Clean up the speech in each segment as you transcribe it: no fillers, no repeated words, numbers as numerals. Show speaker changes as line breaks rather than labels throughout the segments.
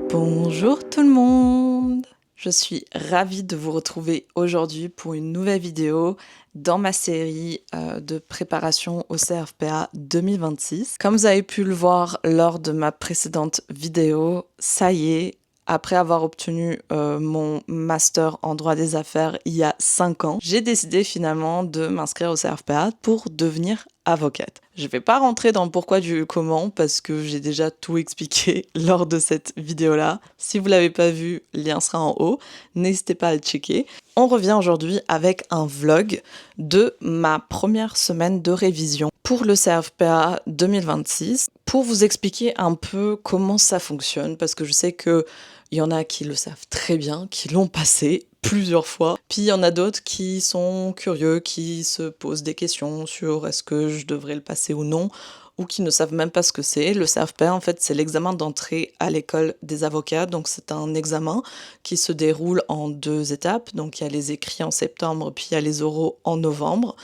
Bonjour tout le monde! Je suis ravie de vous retrouver aujourd'hui pour une nouvelle vidéo dans ma série de préparation au CRFPA 2026. Comme vous avez pu le voir lors de ma précédente vidéo, ça y est, après avoir obtenu mon master en droit des affaires il y a 5 ans, j'ai décidé finalement de m'inscrire au CRFPA pour devenir avocate. Je ne vais pas rentrer dans le pourquoi du comment parce que j'ai déjà tout expliqué lors de cette vidéo-là. Si vous ne l'avez pas vu, le lien sera en haut. N'hésitez pas à le checker. On revient aujourd'hui avec un vlog de ma première semaine de révision pour le CRFPA 2026 pour vous expliquer un peu comment ça fonctionne parce que je sais que il y en a qui le savent très bien, qui l'ont passé plusieurs fois. Puis il y en a d'autres qui sont curieux, qui se posent des questions sur est-ce que je devrais le passer ou non, ou qui ne savent même pas ce que c'est. Le CRFPA, en fait, c'est l'examen d'entrée à l'école des avocats. Donc c'est un examen qui se déroule en 2 étapes. Donc il y a les écrits en septembre, puis il y a les oraux en novembre.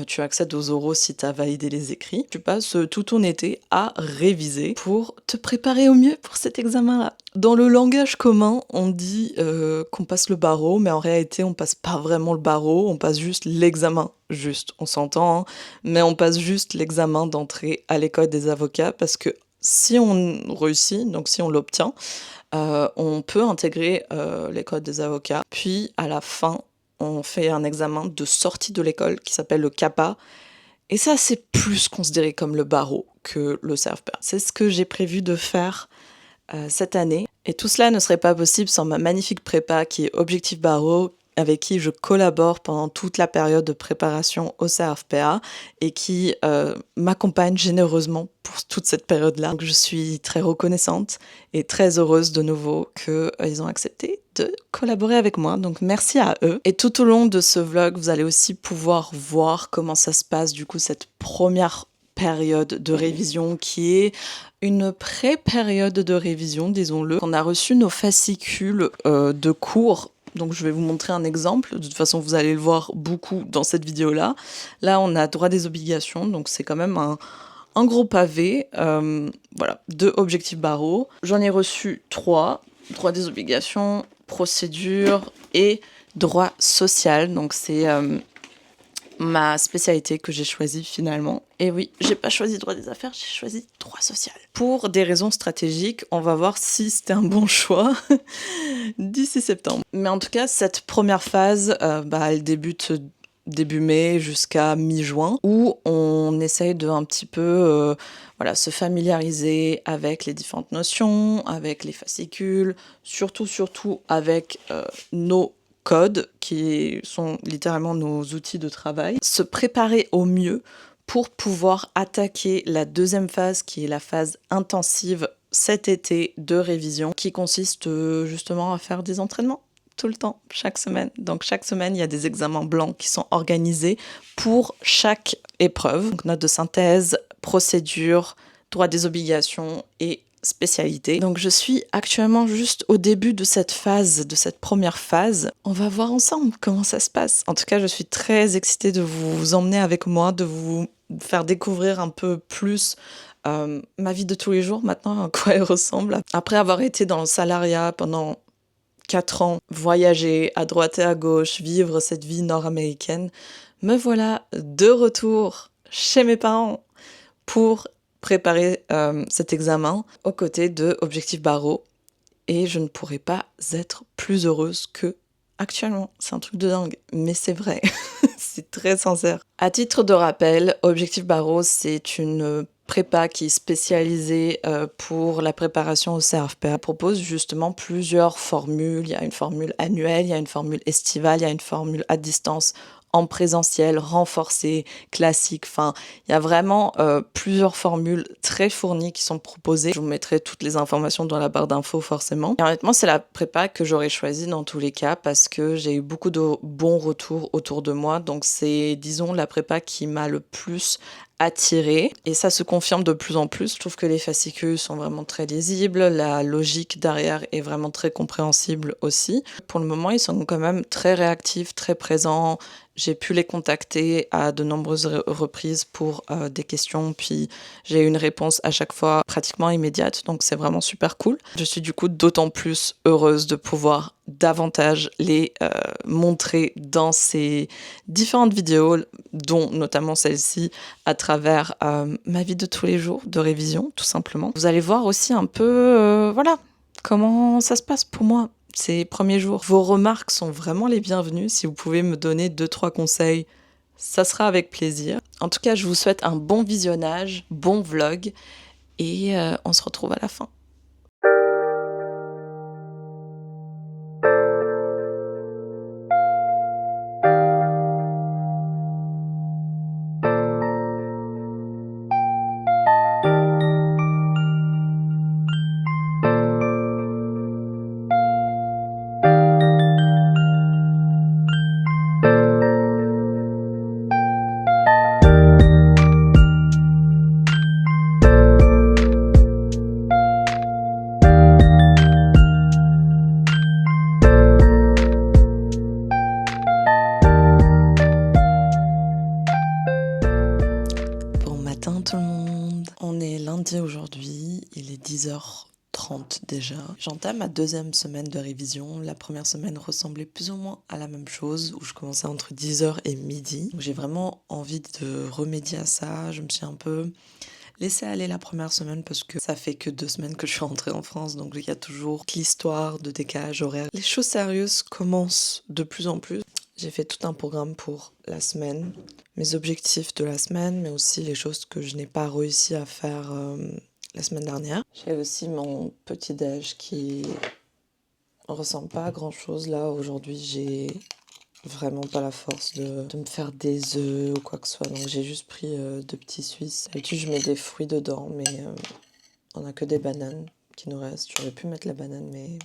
Tu accèdes aux oraux si tu as validé les écrits. Tu passes tout ton été à réviser pour te préparer au mieux pour cet examen-là. Dans le langage commun, on dit qu'on passe le barreau, mais en réalité, on passe pas vraiment le barreau, on passe juste l'examen. Juste, on s'entend, hein, mais on passe juste l'examen d'entrée à l'école des avocats parce que si on réussit, donc si on l'obtient, on peut intégrer l'école des avocats. Puis à la fin, on fait un examen de sortie de l'école qui s'appelle le CAPA. Et ça, c'est plus considéré comme le barreau que le CRFPA. C'est ce que j'ai prévu de faire cette année. Et tout cela ne serait pas possible sans ma magnifique prépa qui est Objectif Barreau, avec qui je collabore pendant toute la période de préparation au CRFPA et qui m'accompagne généreusement pour toute cette période-là. Donc je suis très reconnaissante et très heureuse de nouveau qu'ils ont accepté de collaborer avec moi. Donc merci à eux. Et tout au long de ce vlog, vous allez aussi pouvoir voir comment ça se passe du coup cette première période de révision qui est une pré-période de révision, disons-le. On a reçu nos fascicules de cours. Donc je vais vous montrer un exemple, de toute façon vous allez le voir beaucoup dans cette vidéo-là. Là on a droit des obligations, donc c'est quand même un gros pavé, voilà, 2 objectifs barreaux. J'en ai reçu 3, droit des obligations, procédure et droit social, donc c'est ma spécialité que j'ai choisie finalement. Et oui, j'ai pas choisi droit des affaires, j'ai choisi droit social. Pour des raisons stratégiques, on va voir si c'était un bon choix d'ici septembre. Mais en tout cas, cette première phase, elle débute début mai jusqu'à mi-juin, où on essaye de un petit peu se familiariser avec les différentes notions, avec les fascicules, surtout avec nos codes, qui sont littéralement nos outils de travail, se préparer au mieux pour pouvoir attaquer la deuxième phase, qui est la phase intensive cet été de révision, qui consiste justement à faire des entraînements tout le temps, chaque semaine. Donc chaque semaine, il y a des examens blancs qui sont organisés pour chaque épreuve. Donc note de synthèse, procédure, droit des obligations et spécialité. Donc je suis actuellement juste au début de cette phase, de cette première phase. On va voir ensemble comment ça se passe. En tout cas, je suis très excitée de vous emmener avec moi, de vous faire découvrir un peu plus ma vie de tous les jours maintenant, à quoi elle ressemble. Après avoir été dans le salariat pendant 4 ans, voyager à droite et à gauche, vivre cette vie nord-américaine, me voilà de retour chez mes parents pour préparer cet examen aux côtés de Objectif Barreau. Et je ne pourrais pas être plus heureuse que actuellement. C'est un truc de dingue, mais c'est vrai. C'est très sincère. À titre de rappel, Objectif Barreau, c'est une prépa qui est spécialisée pour la préparation au CRFPA propose justement plusieurs formules. Il y a une formule annuelle, il y a une formule estivale, il y a une formule à distance, en présentiel, renforcé, classique. Enfin, il y a vraiment plusieurs formules très fournies qui sont proposées. Je vous mettrai toutes les informations dans la barre d'infos forcément. Et honnêtement, c'est la prépa que j'aurais choisie dans tous les cas parce que j'ai eu beaucoup de bons retours autour de moi. Donc c'est, disons, la prépa qui m'a le plus attirée. Et ça se confirme de plus en plus. Je trouve que les fascicules sont vraiment très lisibles. La logique derrière est vraiment très compréhensible aussi. Pour le moment, ils sont quand même très réactifs, très présents. J'ai pu les contacter à de nombreuses reprises pour des questions, puis j'ai eu une réponse à chaque fois pratiquement immédiate, donc c'est vraiment super cool. Je suis du coup d'autant plus heureuse de pouvoir davantage les montrer dans ces différentes vidéos, dont notamment celle-ci, à travers ma vie de tous les jours de révision, tout simplement. Vous allez voir aussi un peu, voilà, comment ça se passe pour moi ces premiers jours. Vos remarques sont vraiment les bienvenues. Si vous pouvez me donner 2-3 conseils, ça sera avec plaisir. En tout cas, je vous souhaite un bon visionnage, bon vlog, et on se retrouve à la fin. Bon matin tout le monde. On est lundi aujourd'hui, il est 10h30 déjà. J'entame ma deuxième semaine de révision. La première semaine ressemblait plus ou moins à la même chose, où je commençais entre 10h et midi. J'ai vraiment envie de remédier à ça. Je me suis un peu laissée aller la première semaine parce que ça fait que 2 semaines que je suis rentrée en France, donc il y a toujours l'histoire de décalage horaire. Les choses sérieuses commencent de plus en plus. J'ai fait tout un programme pour la semaine, mes objectifs de la semaine, mais aussi les choses que je n'ai pas réussi à faire la semaine dernière. J'ai aussi mon petit déj qui ressemble pas à grand chose là. Aujourd'hui, j'ai vraiment pas la force de me faire des œufs ou quoi que ce soit. Donc j'ai juste pris 2 petits Suisses. D'habitude, je mets des fruits dedans, mais on a que des bananes qui nous restent. J'aurais pu mettre la banane, mais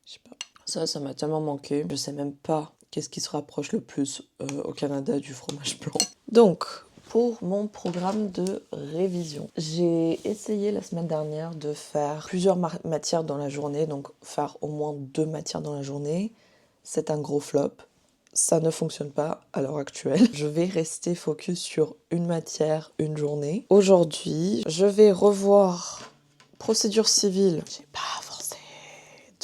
je sais pas. Ça m'a tellement manqué. Je sais même pas qu'est-ce qui se rapproche le plus au Canada du fromage blanc. Donc, pour mon programme de révision, j'ai essayé la semaine dernière de faire plusieurs matières dans la journée, donc faire au moins 2 matières dans la journée. C'est un gros flop. Ça ne fonctionne pas à l'heure actuelle. Je vais rester focus sur une matière, une journée. Aujourd'hui, je vais revoir procédure civile. J'ai pas avancé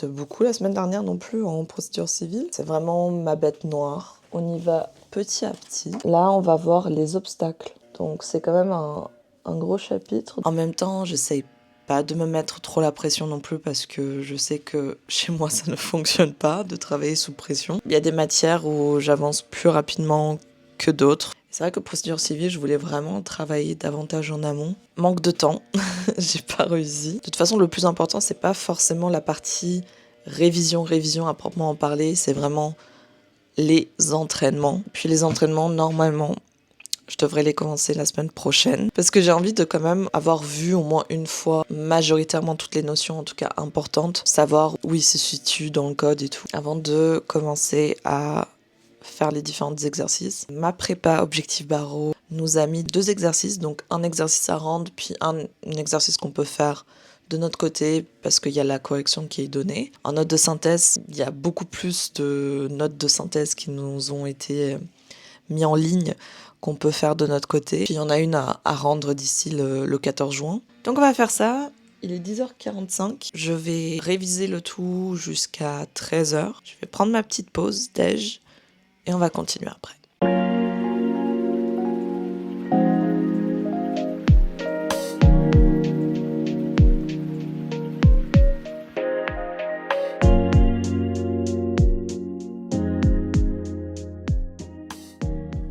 de beaucoup la semaine dernière non plus en procédure civile. C'est vraiment ma bête noire. On y va petit à petit. Là, on va voir les obstacles. Donc c'est quand même un gros chapitre. En même temps, j'essaye pas de me mettre trop la pression non plus parce que je sais que chez moi ça ne fonctionne pas de travailler sous pression. Il y a des matières où j'avance plus rapidement que d'autres. C'est vrai que procédure civile, je voulais vraiment travailler davantage en amont. Manque de temps, j'ai pas réussi. De toute façon, le plus important, c'est pas forcément la partie révision à proprement en parler, c'est vraiment les entraînements. Puis les entraînements, normalement, je devrais les commencer la semaine prochaine parce que j'ai envie de quand même avoir vu au moins une fois majoritairement toutes les notions, en tout cas importantes, savoir où ils se situent dans le code et tout, avant de commencer à faire les différents exercices. Ma prépa Objectif Barreau nous a mis 2 exercices, donc un exercice à rendre, puis un exercice qu'on peut faire de notre côté parce qu'il y a la correction qui est donnée. En note de synthèse, il y a beaucoup plus de notes de synthèse qui nous ont été mis en ligne qu'on peut faire de notre côté. Puis il y en a une à rendre d'ici le 14 juin. Donc on va faire ça. Il est 10h45. Je vais réviser le tout jusqu'à 13h. Je vais prendre ma petite pause déj et on va continuer après.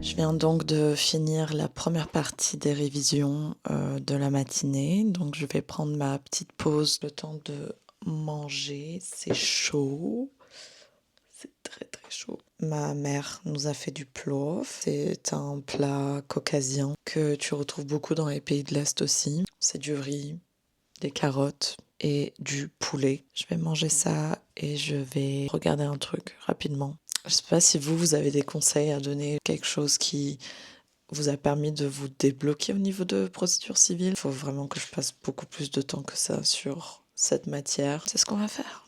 Je viens donc de finir la première partie des révisions de la matinée. Donc je vais prendre ma petite pause, le temps de manger. C'est chaud. C'est très très chaud. Ma mère nous a fait du plov. C'est un plat caucasien que tu retrouves beaucoup dans les pays de l'Est aussi. C'est du riz, des carottes et du poulet. Je vais manger ça et je vais regarder un truc rapidement. Je sais pas si vous avez des conseils à donner, quelque chose qui vous a permis de vous débloquer au niveau de procédure civile. Il faut vraiment que je passe beaucoup plus de temps que ça sur cette matière. C'est ce qu'on va faire.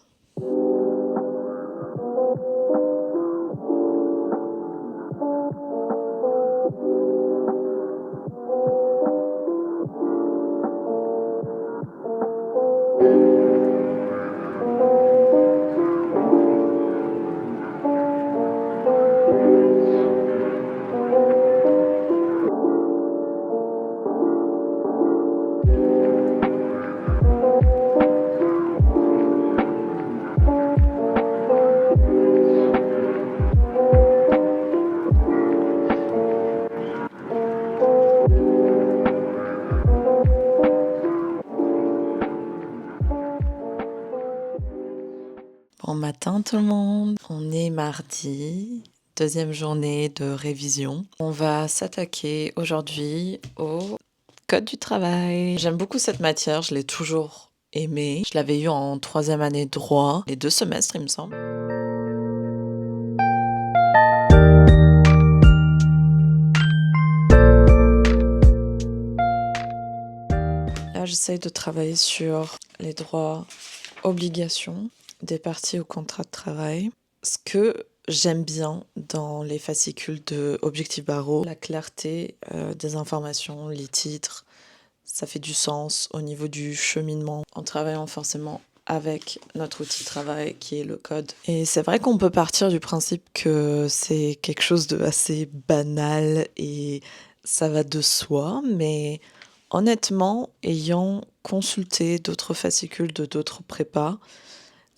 Bon matin tout le monde, on est mardi, deuxième journée de révision. On va s'attaquer aujourd'hui au code du travail. J'aime beaucoup cette matière, je l'ai toujours aimée. Je l'avais eu en troisième année droit, les 2 semestres il me semble. Là j'essaye de travailler sur les droits, obligations des parties au contrat de travail. Ce que j'aime bien dans les fascicules de Objectif Barreau, la clarté des informations, les titres, ça fait du sens au niveau du cheminement en travaillant forcément avec notre outil de travail qui est le code. Et c'est vrai qu'on peut partir du principe que c'est quelque chose de assez banal et ça va de soi, mais honnêtement, ayant consulté d'autres fascicules de d'autres prépas,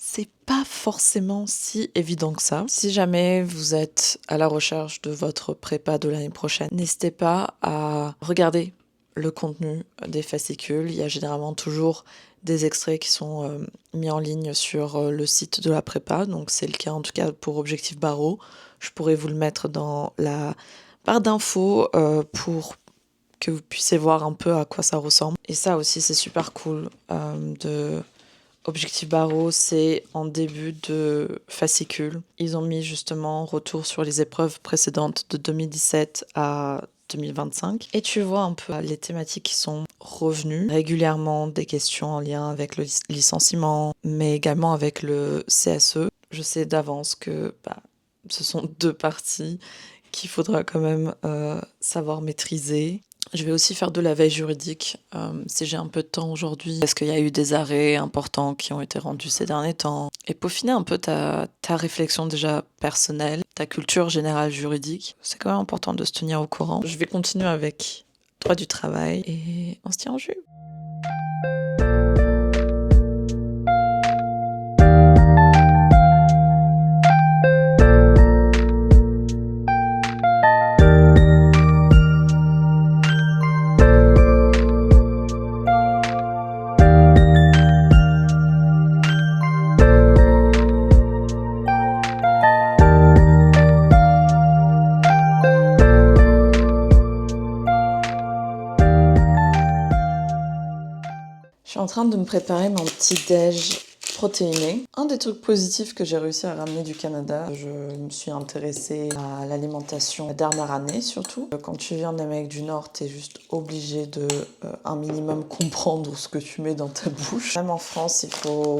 c'est pas forcément si évident que ça. Si jamais vous êtes à la recherche de votre prépa de l'année prochaine, n'hésitez pas à regarder le contenu des fascicules. Il y a généralement toujours des extraits qui sont mis en ligne sur le site de la prépa, donc c'est le cas en tout cas pour Objectif Barreau. Je pourrais vous le mettre dans la barre d'infos pour que vous puissiez voir un peu à quoi ça ressemble. Et ça aussi c'est super cool de... Objectif Barreau, c'est en début de fascicule. Ils ont mis justement retour sur les épreuves précédentes de 2017 à 2025. Et tu vois un peu les thématiques qui sont revenues régulièrement, des questions en lien avec le licenciement, mais également avec le CSE. Je sais d'avance que ce sont 2 parties qu'il faudra quand même savoir maîtriser. Je vais aussi faire de la veille juridique si j'ai un peu de temps aujourd'hui, parce qu'il y a eu des arrêts importants qui ont été rendus ces derniers temps. Et peaufiner un peu ta réflexion déjà personnelle, ta culture générale juridique. C'est quand même important de se tenir au courant. Je vais continuer avec droit du travail et on se tient en jus. Je suis en train de me préparer mon petit déj protéiné. Un des trucs positifs que j'ai réussi à ramener du Canada, je me suis intéressée à l'alimentation la dernière année surtout. Quand tu viens d'Amérique du Nord, t'es juste obligé de un minimum comprendre ce que tu mets dans ta bouche. Même en France, il faut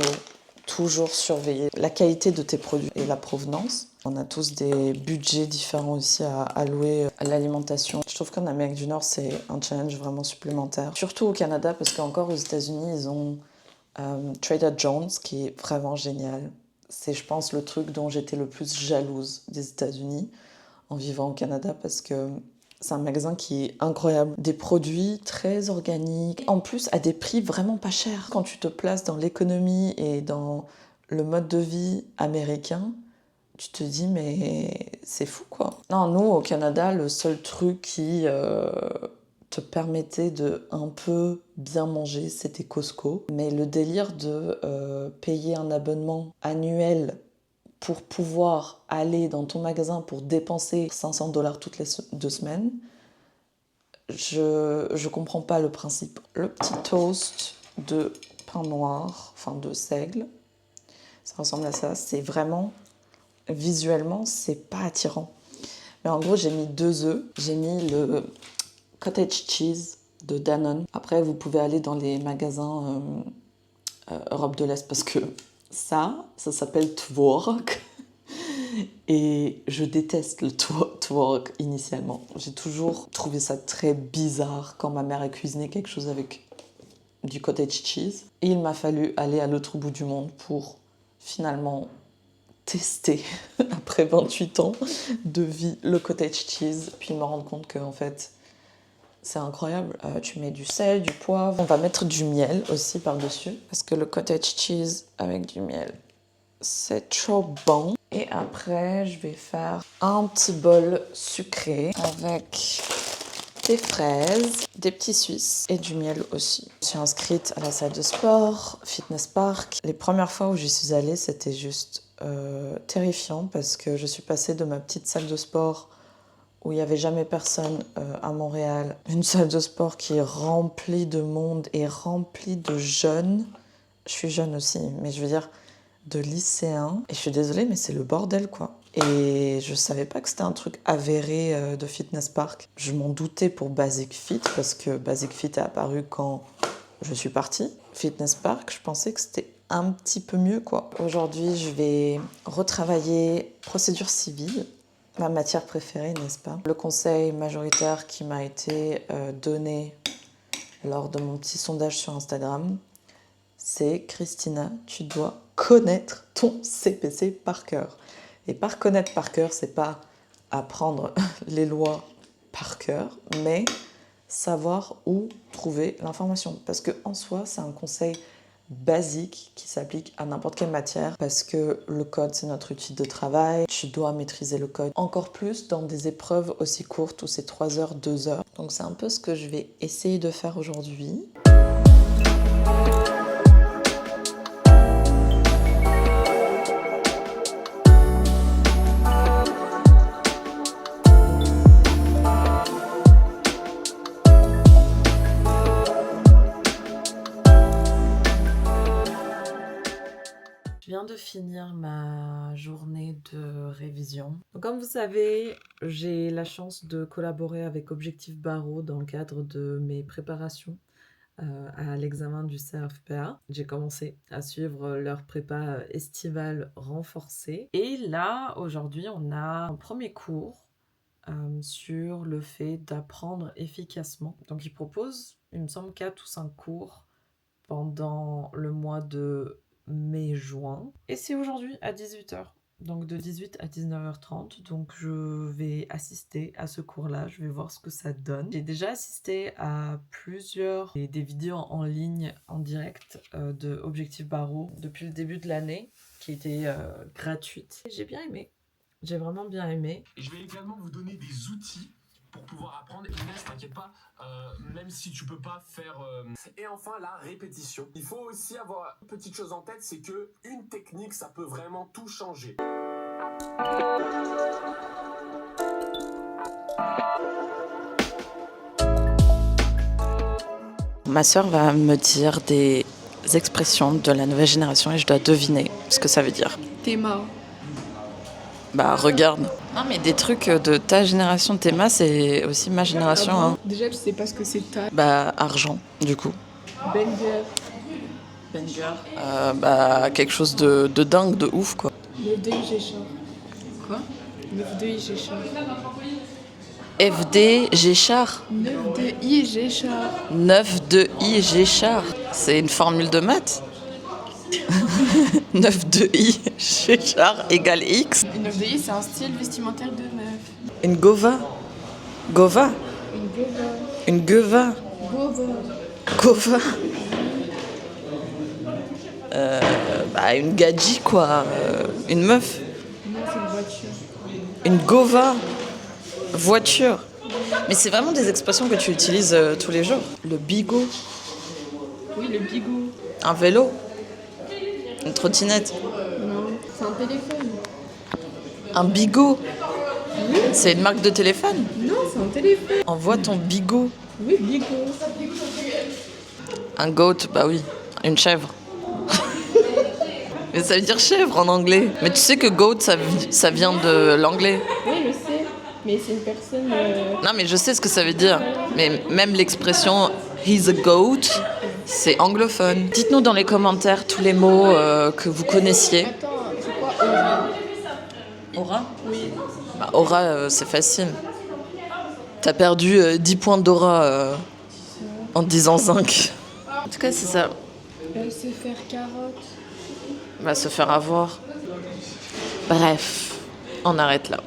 toujours surveiller la qualité de tes produits et la provenance. On a tous des budgets différents aussi à allouer à l'alimentation. Je trouve qu'en Amérique du Nord, c'est un challenge vraiment supplémentaire. Surtout au Canada, parce qu'encore aux États-Unis, ils ont Trader Joe's, qui est vraiment génial. C'est, je pense, le truc dont j'étais le plus jalouse des États-Unis en vivant au Canada, parce que c'est un magasin qui est incroyable. Des produits très organiques, en plus à des prix vraiment pas chers. Quand tu te places dans l'économie et dans le mode de vie américain, tu te dis mais c'est fou quoi. Non, nous au Canada, le seul truc qui te permettait de un peu bien manger, c'était Costco. Mais le délire de payer un abonnement annuel pour pouvoir aller dans ton magasin pour dépenser 500 $ toutes les 2 semaines, je comprends pas le principe. Le petit toast de pain noir, enfin de seigle, ça ressemble à ça. C'est vraiment, visuellement, c'est pas attirant. Mais en gros, j'ai mis 2 œufs. J'ai mis le cottage cheese de Danone. Après, vous pouvez aller dans les magasins Europe de l'Est parce que ça s'appelle twork. Et je déteste le twork initialement. J'ai toujours trouvé ça très bizarre quand ma mère a cuisiné quelque chose avec du cottage cheese. Et il m'a fallu aller à l'autre bout du monde pour finalement tester, après 28 ans de vie, le cottage cheese. Puis me rendre compte qu'en fait, c'est incroyable. Tu mets du sel, du poivre. On va mettre du miel aussi par-dessus. Parce que le cottage cheese avec du miel, c'est trop bon. Et après, je vais faire un petit bol sucré avec des fraises, des petits suisses et du miel aussi. Je suis inscrite à la salle de sport, Fitness Park. Les premières fois où j'y suis allée, c'était juste terrifiant parce que je suis passée de ma petite salle de sport où il n'y avait jamais personne à Montréal. Une salle de sport qui est remplie de monde et remplie de jeunes. Je suis jeune aussi, mais je veux dire de lycéens. Et je suis désolée, mais c'est le bordel, quoi. Et je savais pas que c'était un truc avéré de Fitness Park. Je m'en doutais pour Basic Fit, parce que Basic Fit est apparu quand je suis partie. Fitness Park, je pensais que c'était un petit peu mieux, quoi. Aujourd'hui, je vais retravailler procédure civile, ma matière préférée, n'est-ce pas? Le conseil majoritaire qui m'a été donné lors de mon petit sondage sur Instagram, c'est Christina, tu dois connaître ton CPC par cœur. Et par connaître par cœur, c'est pas apprendre les lois par cœur, mais savoir où trouver l'information. Parce que en soi, c'est un conseil basique qui s'applique à n'importe quelle matière parce que le code, c'est notre outil de travail. Tu dois maîtriser le code encore plus dans des épreuves aussi courtes où c'est 3 heures, 2 heures. Donc c'est un peu ce que je vais essayer de faire aujourd'hui. Je viens de finir ma journée de révision. Donc, comme vous savez, j'ai la chance de collaborer avec Objectif Barreau dans le cadre de mes préparations à l'examen du CRFPA. J'ai commencé à suivre leur prépa estivale renforcée. Et là, aujourd'hui, on a un premier cours sur le fait d'apprendre efficacement. Donc, ils proposent, il me semble, 4 ou 5 cours pendant le mois de mai-juin. Et c'est aujourd'hui à 18h. Donc de 18 à 19h30. Donc je vais assister à ce cours-là. Je vais voir ce que ça donne. J'ai déjà assisté à plusieurs des vidéos en ligne, en direct de Objectif Barreau depuis le début de l'année, qui étaient gratuites. J'ai bien aimé. J'ai vraiment bien aimé.
Et je vais également vous donner des outils pour pouvoir apprendre. Et Inès, t'inquiète pas, même si tu peux pas faire... Et enfin, la répétition. Il faut aussi avoir une petite chose en tête, c'est que une technique, ça peut vraiment tout changer.
Ma sœur va me dire des expressions de la nouvelle génération et je dois deviner ce que ça veut dire.
Théma.
Bah regarde. Non mais des trucs de ta génération, Théma, c'est aussi ma génération.
Ah bon
Hein.
Déjà, tu sais pas ce que c'est ta.
Bah argent, du coup.
Banger.
Banger. Bah quelque chose de dingue, de ouf quoi.
9 de IGCHA.
Quoi
9 de IGCHA.
FD Géchard.
9 de IGCHA.
9 de I Géchard. C'est une formule de maths. 9 de I Géchard égale X.
Une 9 de I, c'est un style vestimentaire de meuf.
Une gova. Gova.
Une gova.
Une gueva.
Gova.
Gova. Bah une gadji quoi. Une meuf.
Non, c'est une
Une Gova. Voiture. Mais c'est vraiment des expressions que tu utilises tous les jours. Le bigot.
Oui, le bigot.
Un vélo. Une trottinette.
Non, c'est un téléphone.
Un bigot. C'est une marque de téléphone.
Non, c'est un téléphone.
Envoie ton bigot.
Oui, bigot.
Un goat, bah oui. Une chèvre. Mais ça veut dire chèvre en anglais. Mais tu sais que goat, ça vient de l'anglais.
Oui, je sais. Mais c'est une personne...
Non, mais je sais ce que ça veut dire. Mais même l'expression he's a goat, c'est anglophone. Dites-nous dans les commentaires tous les mots que vous connaissiez.
Attends, c'est quoi aura?
Aura?
Oui.
Bah, aura, c'est facile. T'as perdu 10 points d'aura en disant 5. En tout cas, c'est ça.
Se faire carotte.
Va se faire avoir. Bref, on arrête là.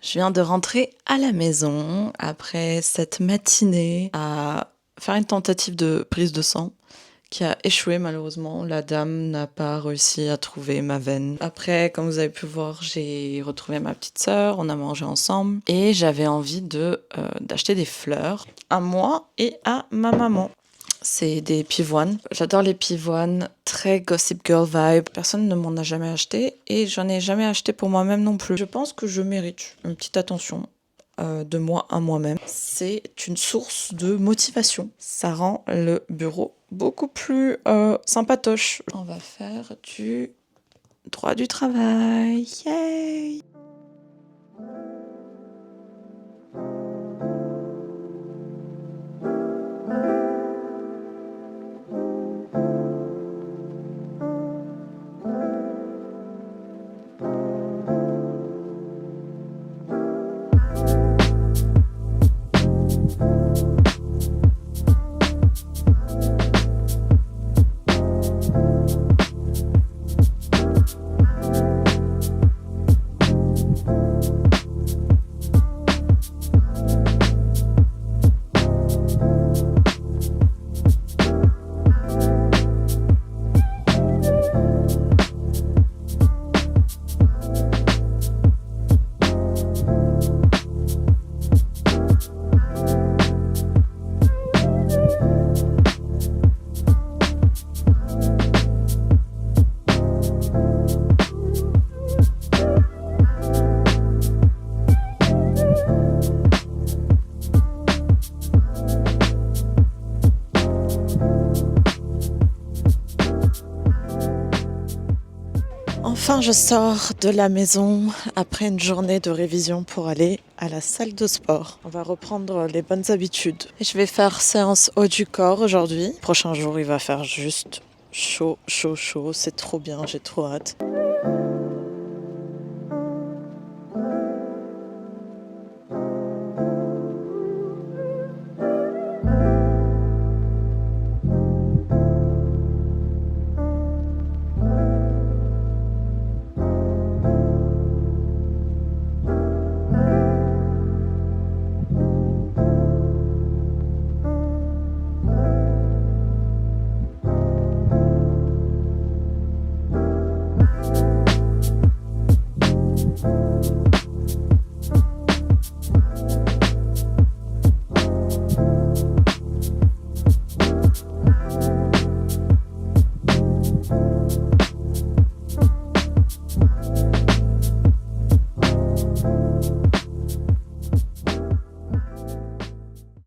Je viens de rentrer à la maison après cette matinée à faire une tentative de prise de sang qui a échoué malheureusement. La dame n'a pas réussi à trouver ma veine. Après, comme vous avez pu voir, j'ai retrouvé ma petite sœur, on a mangé ensemble et j'avais envie d'acheter des fleurs à moi et à ma maman. C'est des pivoines. J'adore les pivoines, très Gossip Girl vibe. Personne ne m'en a jamais acheté et j'en ai jamais acheté pour moi-même non plus. Je pense que je mérite une petite attention de moi à moi-même. C'est une source de motivation. Ça rend le bureau beaucoup plus sympatoche. On va faire du droit du travail. Yay! Enfin, je sors de la maison après une journée de révision pour aller à la salle de sport. On va reprendre les bonnes habitudes. Et je vais faire séance haut du corps aujourd'hui. Le prochain jour, il va faire juste chaud, chaud, chaud. C'est trop bien, j'ai trop hâte.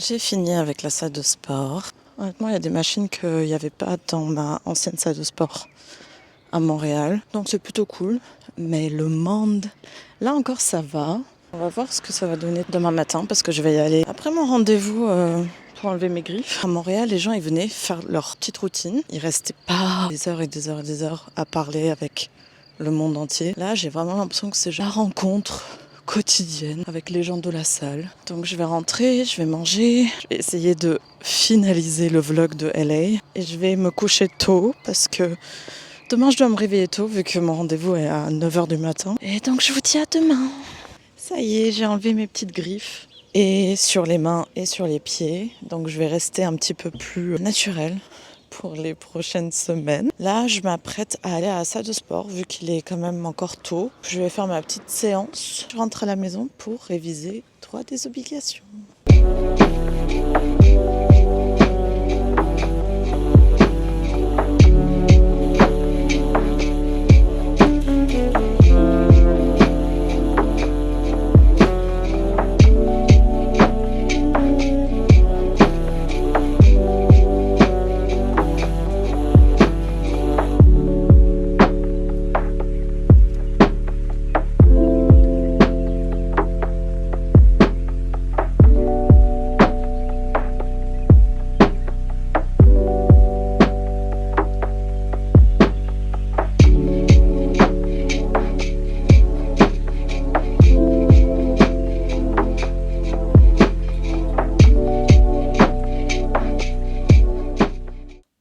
J'ai fini avec la salle de sport. Honnêtement, il y a des machines qu'il n'y avait pas dans ma ancienne salle de sport à Montréal. Donc c'est plutôt cool. Mais le monde, là encore ça va. On va voir ce que ça va donner demain matin parce que je vais y aller. Après mon rendez-vous pour enlever mes griffes, à Montréal, les gens ils venaient faire leur petite routine. Ils restaient pas des heures et des heures et des heures à parler avec le monde entier. Là, j'ai vraiment l'impression que c'est la rencontre quotidienne avec les gens de la salle. Donc je vais rentrer, je vais manger, je vais essayer de finaliser le vlog de LA et je vais me coucher tôt parce que Demain, je dois me réveiller tôt vu que mon rendez-vous est à 9 h du matin. Et donc, je vous dis à demain. Ça y est, j'ai enlevé mes petites griffes. Et sur les mains et sur les pieds. Donc, je vais rester un petit peu plus naturelle pour les prochaines semaines. Là, je m'apprête à aller à la salle de sport vu qu'il est quand même encore tôt. Je vais faire ma petite séance. Je rentre à la maison pour réviser droit des obligations.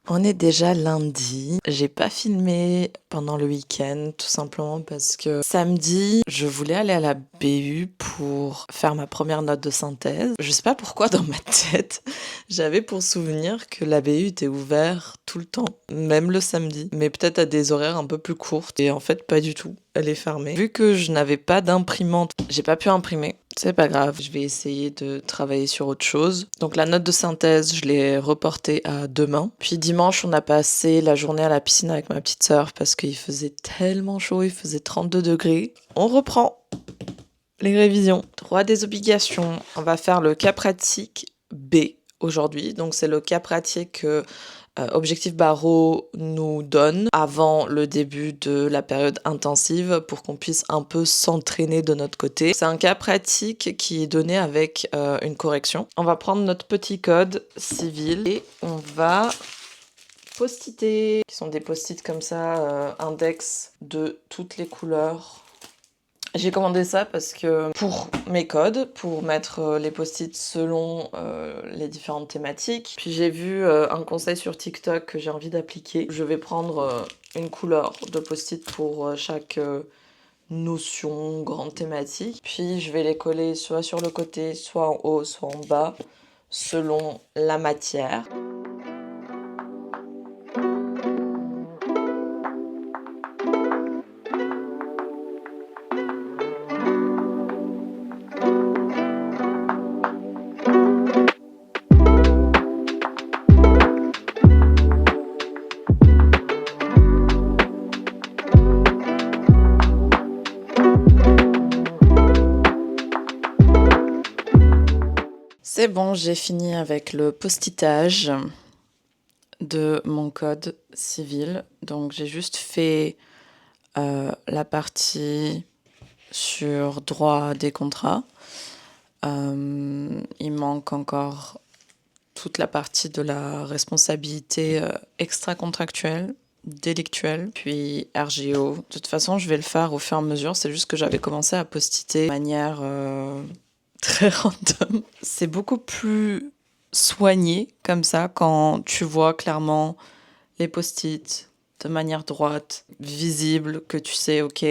On est déjà lundi. J'ai pas filmé pendant le week-end, tout simplement parce que samedi, je voulais aller à la BU pour faire ma première note de synthèse. Je sais pas pourquoi dans ma tête, j'avais pour souvenir que la BU était ouverte tout le temps, même le samedi, mais peut-être à des horaires un peu plus courtes. Et en fait, pas du tout. Elle est fermée. Vu que je n'avais pas d'imprimante, j'ai pas pu imprimer. C'est pas grave, je vais essayer de travailler sur autre chose. Donc la note de synthèse, je l'ai reportée à demain. Puis dimanche, on a passé la journée à la piscine avec ma petite sœur parce qu'il faisait tellement chaud, il faisait 32 degrés. On reprend les révisions. Droit des obligations. On va faire le cas pratique B aujourd'hui. Donc c'est le cas pratique que Objectif Barreau nous donne avant le début de la période intensive pour qu'on puisse un peu s'entraîner de notre côté. C'est un cas pratique qui est donné avec une correction. On va prendre notre petit code civil et on va post-iter, qui sont des post-it comme ça, index de toutes les couleurs. J'ai commandé ça parce que pour mes codes, pour mettre les post-it selon les différentes thématiques. Puis j'ai vu un conseil sur TikTok que j'ai envie d'appliquer. Je vais prendre une couleur de post-it pour chaque notion, grande thématique. Puis je vais les coller soit sur le côté, soit en haut, soit en bas, selon la matière. C'est bon, j'ai fini avec le postitage de mon code civil. Donc j'ai juste fait la partie sur droit des contrats. Il manque encore toute la partie de la responsabilité extra-contractuelle, délictuelle, puis RGO. De toute façon, je vais le faire au fur et à mesure. C'est juste que j'avais commencé à postiter de manière très random. C'est beaucoup plus soigné comme ça quand tu vois clairement les post-it de manière droite, visible, que tu sais, ok,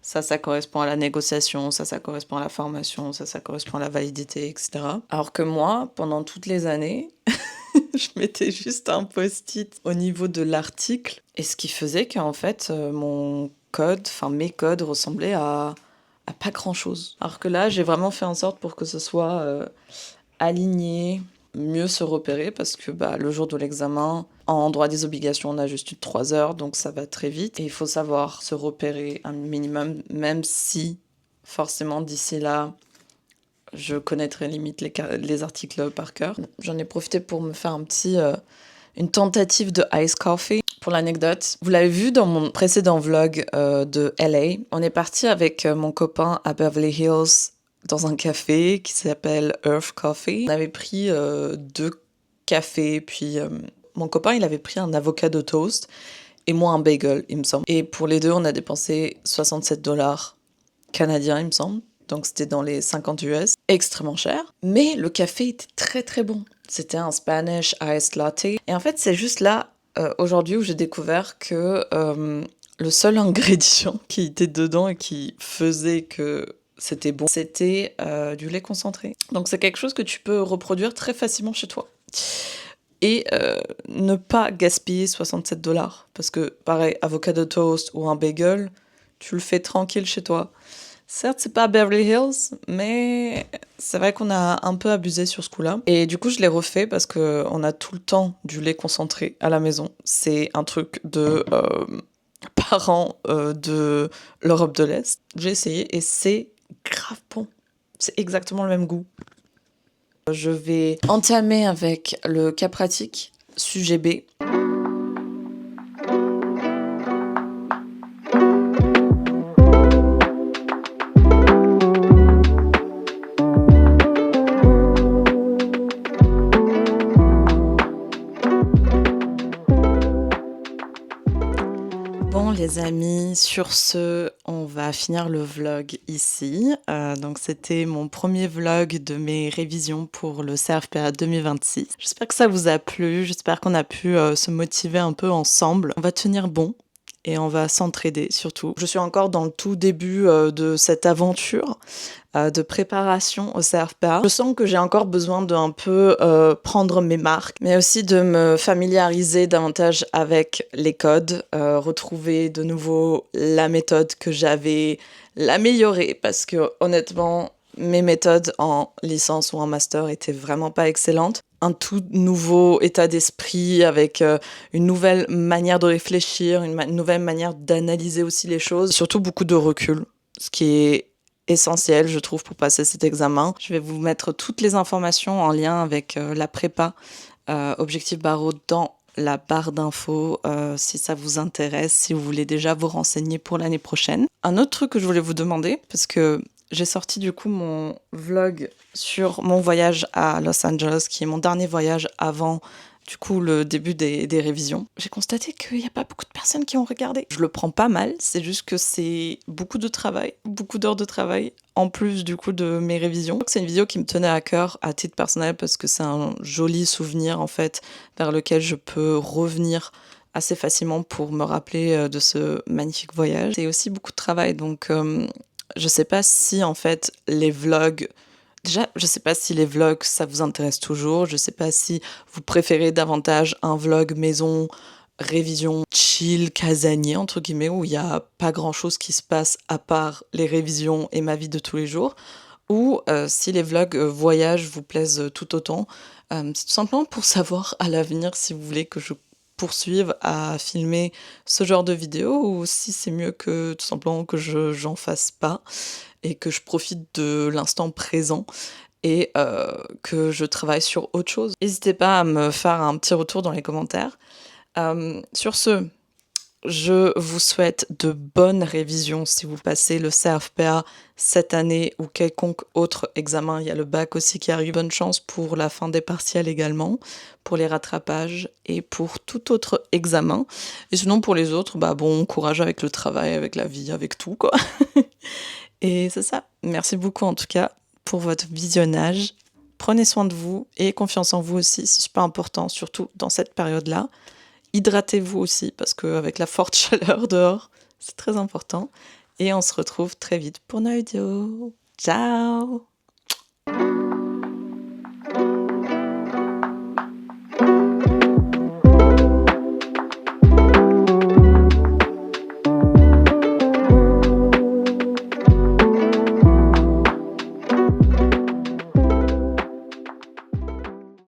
ça correspond à la négociation, ça correspond à la formation, ça correspond à la validité, etc. Alors que moi, pendant toutes les années, je mettais juste un post-it au niveau de l'article, et ce qui faisait qu'en fait, mes codes ressemblaient à pas grand-chose. Alors que là, j'ai vraiment fait en sorte pour que ce soit aligné, mieux se repérer, parce que le jour de l'examen, en droit des obligations, on a juste eu 3 heures, donc ça va très vite. Et il faut savoir se repérer un minimum, même si, forcément, d'ici là, je connaîtrai limite les articles par cœur. J'en ai profité pour me faire une tentative de ice coffee. Pour l'anecdote, vous l'avez vu dans mon précédent vlog de LA, on est parti avec mon copain à Beverly Hills dans un café qui s'appelle Earth Coffee. On avait pris 2 cafés, puis mon copain il avait pris un avocado toast et moi un bagel, il me semble. Et pour les deux, on a dépensé 67 $ canadiens, il me semble. Donc c'était dans les 50 US, extrêmement cher. Mais le café était très très bon. C'était un Spanish iced latte. Et en fait, c'est juste là aujourd'hui où j'ai découvert que le seul ingrédient qui était dedans et qui faisait que c'était bon, c'était du lait concentré. Donc c'est quelque chose que tu peux reproduire très facilement chez toi. Et ne pas gaspiller 67$. Parce que, pareil, avocado toast ou un bagel, tu le fais tranquille chez toi. Certes, c'est pas Beverly Hills, mais c'est vrai qu'on a un peu abusé sur ce coup-là. Et du coup, je l'ai refait parce qu'on a tout le temps du lait concentré à la maison. C'est un truc de parents de l'Europe de l'Est. J'ai essayé et c'est grave bon. C'est exactement le même goût. Je vais entamer avec le cas pratique, sujet B. Bon les amis, sur ce, on va finir le vlog ici. Donc c'était mon premier vlog de mes révisions pour le CRFPA 2026. J'espère que ça vous a plu, j'espère qu'on a pu se motiver un peu ensemble. On va tenir bon et on va s'entraider surtout. Je suis encore dans le tout début de cette aventure de préparation au CRFPA. Je sens que j'ai encore besoin d'un peu prendre mes marques, mais aussi de me familiariser davantage avec les codes, retrouver de nouveau la méthode que j'avais, l'améliorer, parce que honnêtement, mes méthodes en licence ou en master étaient vraiment pas excellentes. Un tout nouveau état d'esprit avec une nouvelle manière de réfléchir, une nouvelle manière d'analyser aussi les choses, surtout beaucoup de recul, ce qui est essentiel, je trouve, pour passer cet examen. Je vais vous mettre toutes les informations en lien avec la prépa Objectif Barreau dans la barre d'infos si ça vous intéresse, si vous voulez déjà vous renseigner pour l'année prochaine. Un autre truc que je voulais vous demander, parce que j'ai sorti du coup mon vlog sur mon voyage à Los Angeles, qui est mon dernier voyage avant du coup le début des révisions. J'ai constaté qu'il n'y a pas beaucoup de personnes qui ont regardé. Je le prends pas mal, c'est juste que c'est beaucoup de travail, beaucoup d'heures de travail, en plus du coup de mes révisions. C'est une vidéo qui me tenait à cœur à titre personnel parce que c'est un joli souvenir en fait vers lequel je peux revenir assez facilement pour me rappeler de ce magnifique voyage. C'est aussi beaucoup de travail, donc je sais pas si en fait les vlogs... Déjà, je sais pas si les vlogs, ça vous intéresse toujours. Je sais pas si vous préférez davantage un vlog maison, révision, chill, casanier, entre guillemets, où il n'y a pas grand-chose qui se passe à part les révisions et ma vie de tous les jours. Ou si les vlogs voyage vous plaisent tout autant. C'est tout simplement pour savoir à l'avenir si vous voulez que je poursuive à filmer ce genre de vidéos ou si c'est mieux que tout simplement que j'en fasse pas et que je profite de l'instant présent et que je travaille sur autre chose. N'hésitez pas à me faire un petit retour dans les commentaires. Sur ce, je vous souhaite de bonnes révisions si vous passez le CRFPA cette année ou quelconque autre examen. Il y a le bac aussi qui arrive. Bonne chance pour la fin des partiels également, pour les rattrapages et pour tout autre examen. Et sinon pour les autres, bah bon courage avec le travail, avec la vie, avec tout quoi. Et c'est ça. Merci beaucoup en tout cas pour votre visionnage. Prenez soin de vous et confiance en vous aussi, c'est super important, surtout dans cette période-là. Hydratez-vous aussi parce qu'avec la forte chaleur dehors, c'est très important. Et on se retrouve très vite pour une vidéo. Ciao!